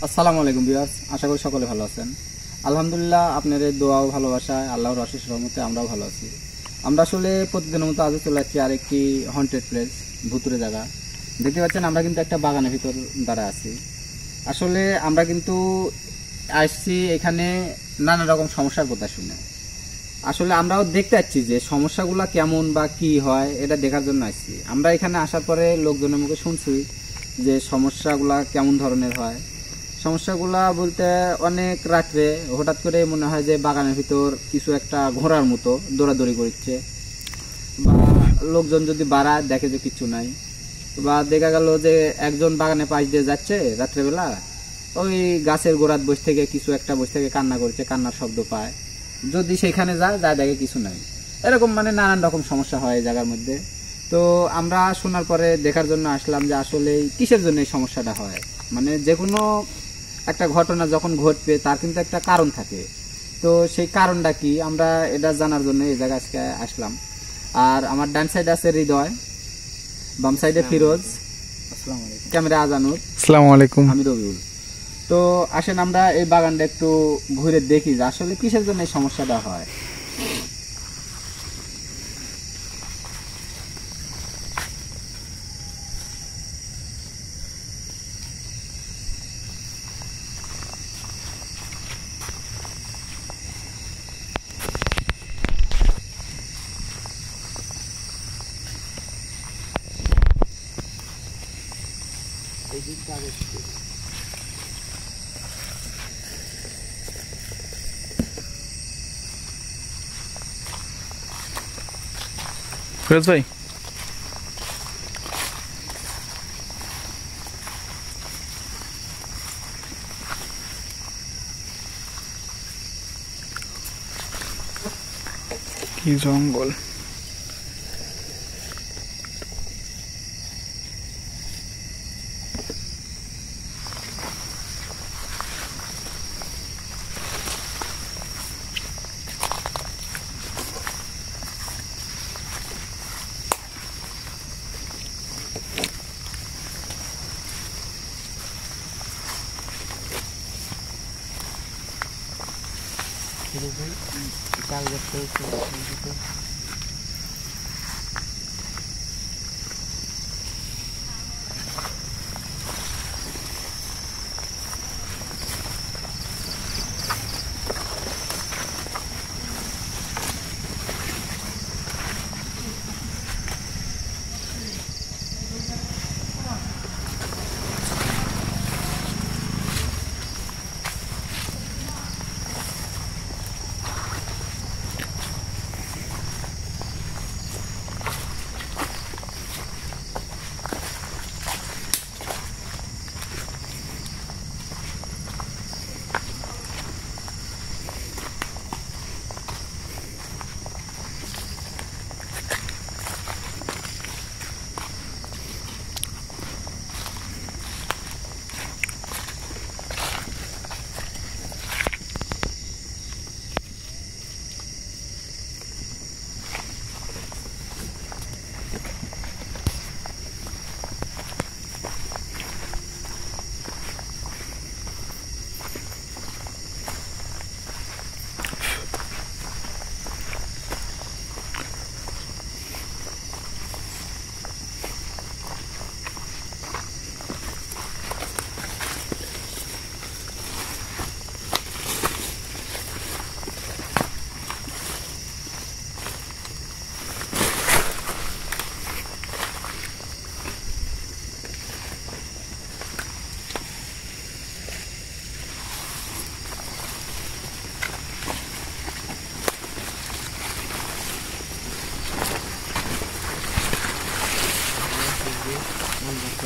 আসসালামু আলাইকুম ভিউয়ার্স, আশা করি সকলে ভালো আছেন। আলহামদুলিল্লাহ, আপনাদের দোয়া ও ভালোবাসায় আল্লাহর অশেষ রহমতে আমরাও ভালো আছি। আমরা আসলে প্রতিদিনের মতো আজও চলে যাচ্ছি আরেকটি হন্টেড প্লেস, ভুতুরে জায়গা। দেখতে পাচ্ছেন আমরা কিন্তু একটা বাগানের ভিতর দাঁড়া আছি। আসলে আমরা কিন্তু আসছি এখানে নানা রকম সমস্যার কথা শুনে। আসলে আমরাও দেখতে পাচ্ছি যে সমস্যাগুলো কেমন বা কি হয়, এটা দেখার জন্য আসছি। আমরা এখানে আসার পরে লোকজনের মুখে শুনছি যে সমস্যাগুলা কেমন ধরনের হয়। সমস্যাগুলা বলতে অনেক রাত্রে হঠাৎ করে মনে হয় যে বাগানের ভিতর কিছু একটা ঘোড়ার মতো দৌড়াদৌড়ি করছে, বা লোকজন যদি বাড়ায় দেখে যে কিছু নাই, বা দেখা গেল যে একজন বাগানে পাশ দিয়ে যাচ্ছে রাত্রেবেলা, ওই গাছের গোড়াত বসে থেকে কিছু একটা বসে থেকে কান্না করছে, কান্নার শব্দ পায়, যদি সেখানে যায় দেখে কিছু নাই। এরকম মানে নানান রকম সমস্যা হয় এই জায়গার মধ্যে। তো আমরা শোনার পরে দেখার জন্য আসলাম যে আসলে কিসের জন্য এই সমস্যাটা হয়। মানে যে কোনো একটা ঘটনা যখন ঘটবে তার কিন্তু একটা কারণ থাকে, তো সেই কারণটা কি আমরা এটা জানার জন্য এই জায়গায় আজকে আসলাম। আর আমার ডান সাইডে আছে হৃদয়, বাম সাইডে ফিরোজ, আসসালামু আলাইকুম, ক্যামেরা আজানুর, আসসালামু আলাইকুম, আমি রবিউল। তো আসেন আমরা এই বাগানটা একটু ঘুরে দেখি যে আসলে কিসের জন্য এই সমস্যাটা হয়। ফিরোজ ভাই, কি জঙ্গল!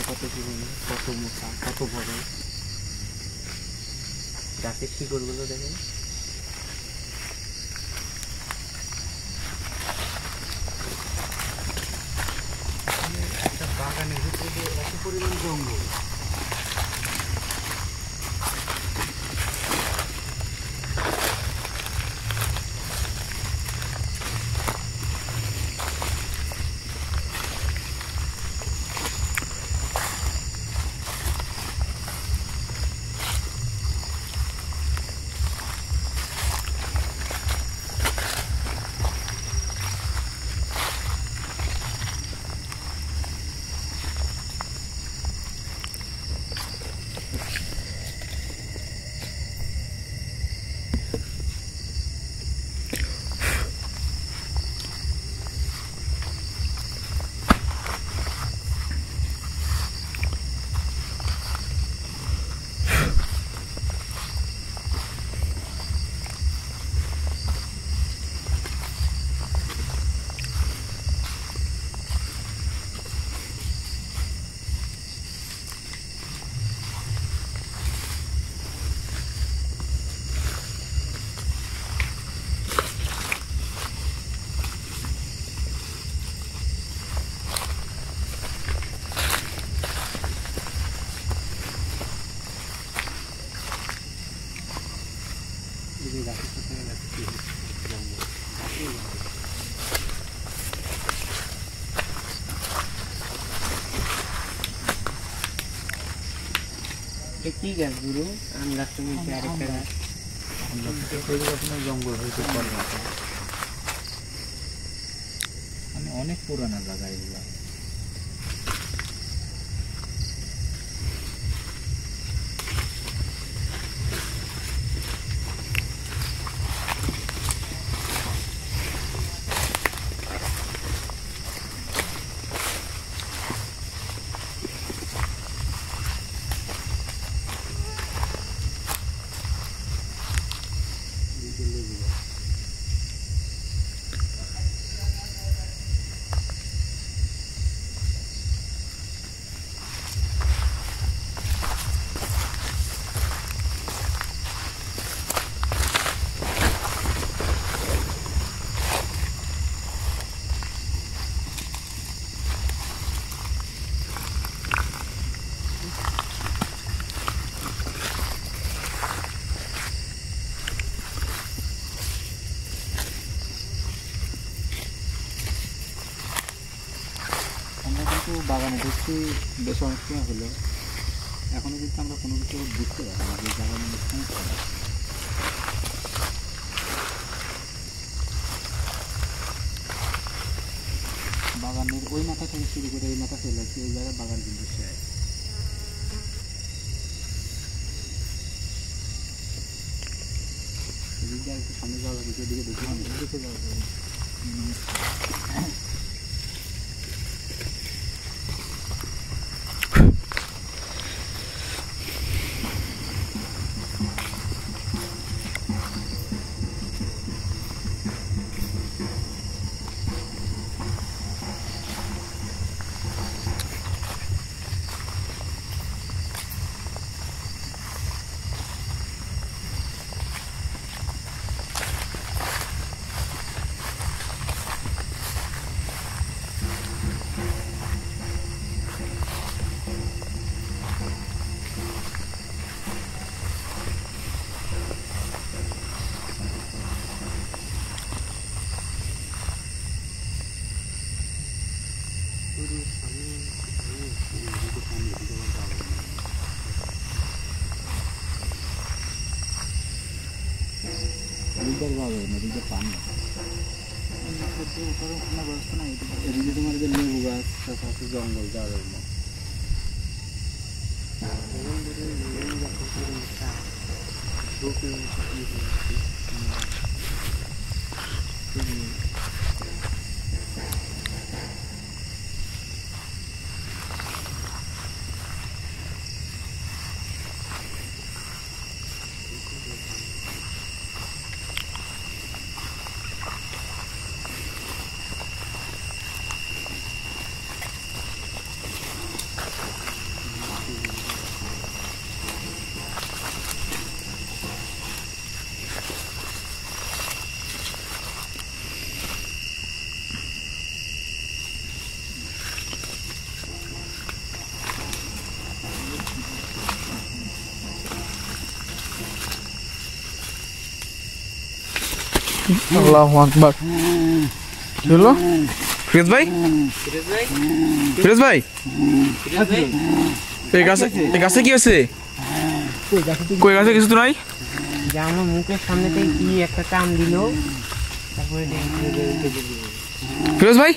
কত জীবনে কত মোটা কত বড় গাছের শিকড়গুলো দেখেন। একটা বাগানের ভিতরে এত পরিমাণ জঙ্গল, এটা কি গাছ গুরু? আম গাছ তো নিচে আরেকটা গাছ। আপনার জঙ্গল হয়েছে মানে অনেক পুরানা জায়গা এগুলা। আমরা কিন্তু বাগানে ঢুকছি বেশ অনেক সময় হলো, এখনো কিন্তু আমরা কোনো কিছু বুঝতে পারি না যে জায়গার মধ্যে সমস্যা নেই। বাগানের ওই মাথা থেকে শুরু করে এই মাথা চলে আসছে, এই জায়গায় বাগান কিন্তু শেষ। এদিকে একটু সামনে যাওয়া যাবে, এদিকে দেখে যাওয়া যাবে। নদীতে পান না, ব্যবস্থা নাই। এদিকে তোমার যে লেবু গাছ, তারপর জঙ্গল যাওয়া যাবে না। আল্লাহু আকবার। কি হলো ফিরোজ ভাই? ফিরোজ ভাই এই গাছে কি হয়েছে? কই গাছে কিছু তো নাই। যে আমার মুখের সামনে থেকে কি একটা কাম দিল, তারপরে ফিরোজ ভাই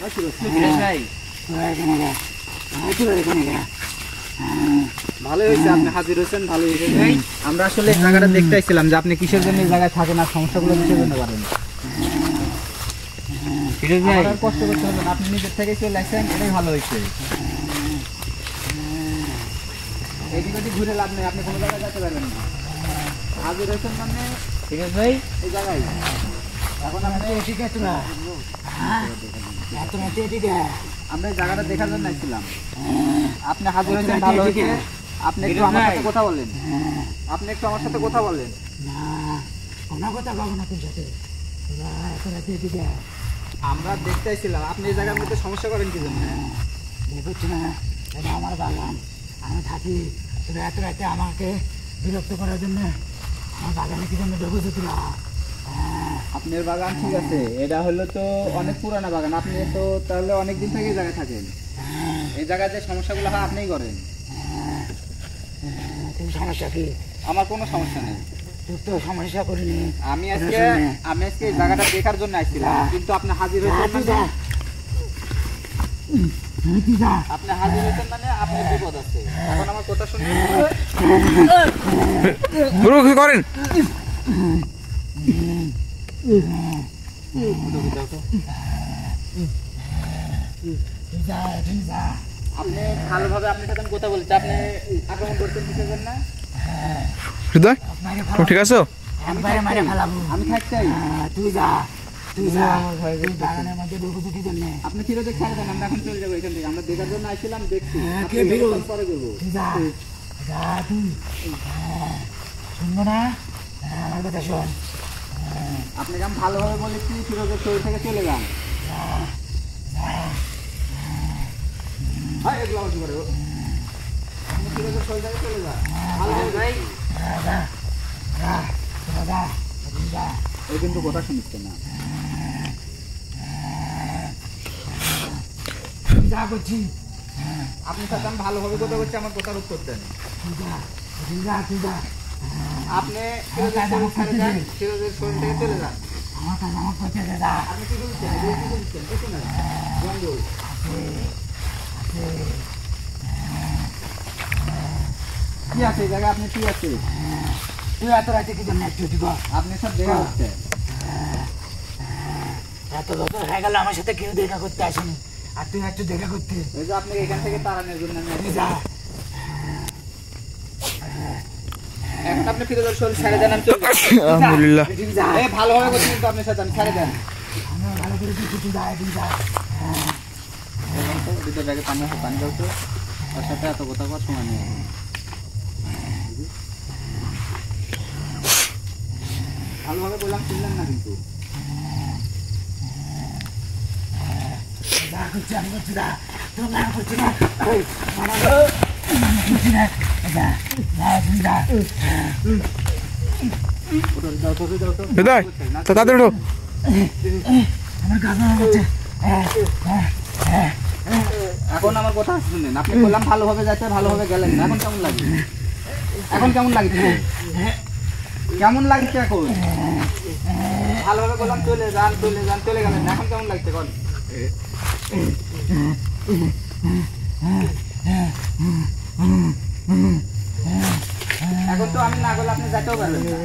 ভালোই হয়েছে আপনি হাজির হয়েছেন, ভালোই হয়েছে ভাই। আমরা আসলে এই জায়গাটা দেখতে আসছিলাম যে আপনি কিসের জন্য এই জায়গায় থাকেন আর সমস্যাগুলো কিসের জন্য পারেন। আর কষ্ট করতে হবে না, আপনি নিজের থেকে চলে আসছেন, এটাই ভালো হয়েছে। এদিক ওদিক ঘুরে লাভ নেই, আপনি কোনো জায়গায় যেতে পারবেন না। হাজির হয়েছেন মানে ঠিক আছে ভাই এই জায়গায়। এখন আপনি ঠিক আছে না, আমরা এই জায়গাটা দেখার জন্য আসছিলাম। আপনি হাজির হয়েছেন, ভালো হয়েছে। আপনি একটু আমার সাথে কথা বলেন, আপনি একটু আমার সাথে কথা বলেন। আমরা দেখতে আসছিলাম আপনি এই জায়গার মধ্যে সমস্যা করেন কি জন্য? দেখছি না, এটা আমার বাগান, আমি থাকি। তুমি এত রাতে আমাকে বিরক্ত করার জন্য আমার বাগানে কি জন্য ঢুকেছো তোরা? আপনার বাগান ঠিক আছে, এটা হলো তো অনেক পুরানা বাগান। আপনি তো তাহলে অনেকদিন থেকে এই জায়গায় থাকেন, এই জায়গায় যে সমস্যাগুলো হয় আপনিই করেন। তুমি সমস্যা কি? আমার কোনো সমস্যা নেই। তুই তো সমস্যা করিনি। আমি আজকে এই জায়গাটা দেখার জন্য আসছিলাম, কিন্তু আপনি হাজির হয়েছেন মানে আপনি হাজির হয়েছেন মানে আপনার বিপদ আছে। এখন আমার কথা শুনুন। গুরু কি করেন? আপনি ভালোভাবে আপনার সাথে আমি কথা বলছি, আপনি আক্রমণ করতে দিতেছেন না। হৃদয় তুমি ঠিক আছো? আমি থাকতে চাই। তুই যা আমার ভাই বাগানের মধ্যে ঢুকতে কি জন্য? আপনি ফিরোজে ছাড় দেন, আমরা এখন চলে যাবো এখান থেকে। আমরা দেখার জন্য আসছিলাম, দেখছি কে ফিরোজ? পরে করবো। তুই যা তুই শুনবো না? আমার কথা শোন। আপনাকে আমি ভালোভাবে বলেছি ফিরোজের শরীর থেকে চলে যান। এগুলো আমার কি করে? আপনি ফিরোজের শরীর থেকে চলে যান ভালোভাবে ভাই। ওই কিন্তু কথা শুনছে না। যা করছি আপনার সাথে আমি ভালোভাবে কথা বলছি, আমার কথার উত্তর দেন। তুই যা আপনি ফিরোজের শরীর ছেড়ে যান, ফিরোজের শরীর থেকে চলে যান। আমার কাজ আমার করতে দে যা। আপনি কি বলছেন? এগুলো কি বলছেন? দেখুন না জঙ্গল কি আছে এই জায়গায়? আপনি কি আছে? তুই এত রাতে কি জন্য একটু দিব? আপনি সব দেখা হচ্ছে। এত বছর হয়ে গেল আমার সাথে কেউ দেখা করতে আসেনি, আর তুই একটু দেখা করতে। ওই যে আপনাকে এখান থেকে তাড়ানোর জন্য আমি তুই যা এখন আপনি ফিরোজের শরীর ছেড়ে দেন, আমি চলে যাচ্ছি। আলহামদুলিল্লাহ। তুই যা এই ভালোভাবে বলছি কিন্তু আপনার সাথে আমি ছেড়ে দেন। আমরা ভালো করে তুই যা তুই যা। দুটো ব্যাগে পানি আছে, পানি দাও তো। ওর সাথে এত কথা কওয়ার সময় নেই। ভালোভাবে বললাম, শুনলেন না কিন্তু। যা করছি আমি করছি না, তোর না করছি না। ওই, আমার করছি না। যা তুই যা। হৃদয় তাদের উঠো। আমার কাজ আমার করছে। এখন আমার কথা শুনেন। আপনি বললাম ভালোভাবে যাচ্ছে, ভালোভাবে গেলেন না। এখন কেমন লাগছে? এখন কেমন লাগছে? কেমন লাগছে এখন? ভালোভাবে বললাম চলে যান, চলে যান, চলে গেলেন না। এখন কেমন লাগছে? এখন এখন তো আমি না করলে আপনি যেতেও পারবেন না।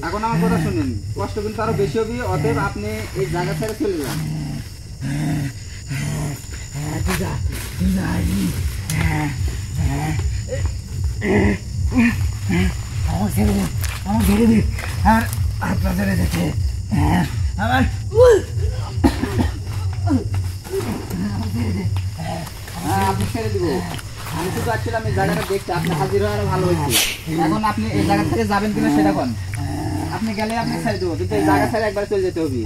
এখন আমার কথা শুনুন, কষ্ট কিন্তু আরো বেশি হবে। অতএব আপনি এই জায়গা ছেড়ে চলে যান। তুই যা তুই যা। আমার ছেড়ে দে, আমার ছেড়ে দে। আমার হাত পা ছেড়ে দিচ্ছে। আমার আপনি ছেড়ে দিব। আমি শুধু আসছিলাম এই জায়গাটা দেখতে, আপনি হাজির হওয়ার ভালো হয়েছে। এখন আপনি এই জায়গা থেকে যাবেন কিনা সেটা কোন? আপনি গেলে আপনি ছেড়ে দেবো, কিন্তু এই জায়গা ছেড়ে একবার চলে যেতে হবে।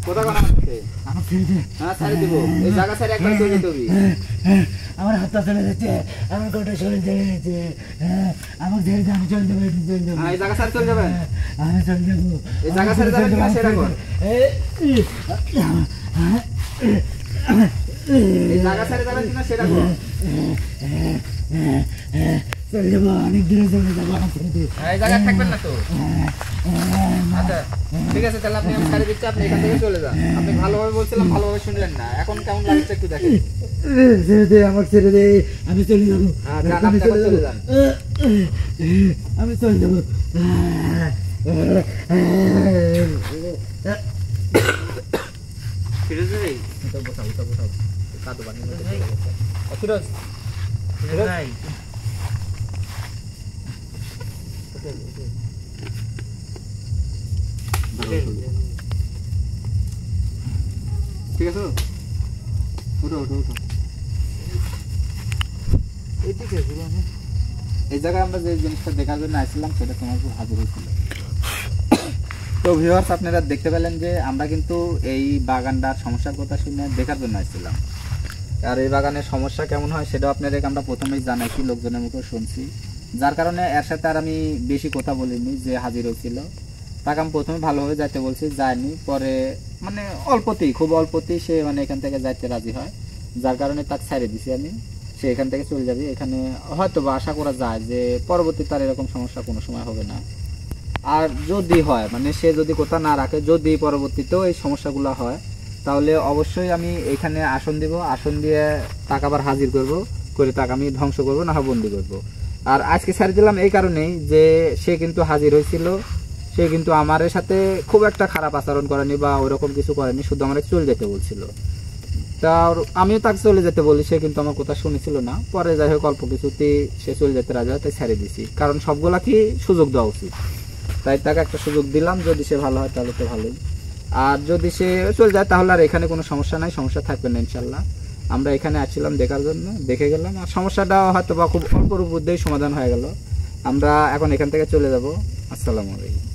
কোথা কোন আমাকে? আমার ছেড়ে দে। হ্যাঁ ছেড়ে দিব, এই জায়গা ছেড়ে একবার চলে যেতে হবে। আমার হাত পা ছেড়ে দিচ্ছে, আমার গোটা শরীর ছেড়ে দিচ্ছে। আমার ছেড়ে দে, আমি চলে যাবো, একটু চলে যাবো। এই জায়গা ছেড়ে চলে যাবেন। আমি চলে যাবো। এই জায়গা ছেড়ে যাবেন কিনা সেটা কোন? এই জায়গা ছেড়ে যাবেন কিনা সেটা কোন? চলে যাবো, অনেক দূরে চলে যাবো। আমার ছেড়ে দে। এই জায়গায় থাকবেন না তো? আচ্ছা ঠিক আছে, তাহলে আপনি আমি ছেড়ে দিচ্ছি, আপনি এখান থেকে চলে যান। আপনি ভালোভাবে বলছিলাম, ভালোভাবে শুনলেন না। এখন কেমন লাগছে একটু দেখেন। ছেড়ে দে, আমার ছেড়ে দে, আমি চলে যাবো। যান, আপনি এখন চলে যান। আমি চলে যাবো। ফিরোজ ভাই, বসাও বসাও বসাও। কাদু বানিয়ে ফিরোজ, ফিরোজ ভাই, ঠিক আছে, উঠো উঠো উঠো। এই জায়গায় আমরা যে জিনিসটা দেখার জন্য আসছিলাম সেটা তোমার খুব হাজির হয়েছিল। তো ভিউয়ার্স, আপনারা দেখতে পেলেন যে আমরা কিন্তু এই বাগানটার সমস্যার কথা শুনে দেখার জন্য আসছিলাম। আর এই বাগানের সমস্যা কেমন হয় সেটাও আপনাদেরকে আমরা প্রথমেই জানাইছি, লোকজনের মুখে শুনছি। যার কারণে এর সাথে আর আমি বেশি কথা বলিনি, যে হাজির হয়েছিল তাকে আমি প্রথমে ভালোভাবে যাইতে বলছি, যায়নি। পরে মানে খুব অল্পতেই সে মানে এখান থেকে যাইতে রাজি হয়, যার কারণে তাকে ছেড়ে দিছি আমি। সে এখান থেকে চলে যাবে। এখানে হয়তো বা আশা করা যায় যে পরবর্তী তার এরকম সমস্যা কোনো সময় হবে না। আর যদি হয় মানে সে যদি কোথাও না রাখে, যদি পরবর্তীতেও এই সমস্যাগুলো হয়, তাহলে অবশ্যই আমি এখানে আসন দিব, আসন দিয়ে তাকে আবার হাজির করব, করে তাকে আমি ধ্বংস করব, না হয় বন্দি করব। আর আজকে ছেড়ে দিলাম এই কারণেই যে সে কিন্তু হাজির হয়েছিল, সে কিন্তু আমার সাথে খুব একটা খারাপ আচরণ করেনি বা ওরকম কিছু করেনি, শুধু আমার চলে যেতে বলছিল। তা আমিও তাকে চলে যেতে বলি, সে কিন্তু আমার কথা শুনেছিল না। পরে যাই হোক অল্প কিছুতেই সে চলে যেতে রাজি হয়, তাই ছেড়ে দিছি। কারণ সবগুলা কি সুযোগ দেওয়া উচিত, তাই তাকে একটা সুযোগ দিলাম। যদি সে ভালো হয় তাহলে তো ভালোই, আর যদি সে চলে যায় তাহলে আর এখানে কোনো সমস্যা নাই, সমস্যা থাকবে না ইনশাল্লাহ। আমরা এখানে আসছিলাম দেখার জন্য, দেখে গেলাম, আর সমস্যাটা হয়তো বা খুব অল্পর উপর দিয়েই সমাধান হয়ে গেল। আমরা এখন এখান থেকে চলে যাব। আসসালামু আলাইকুম।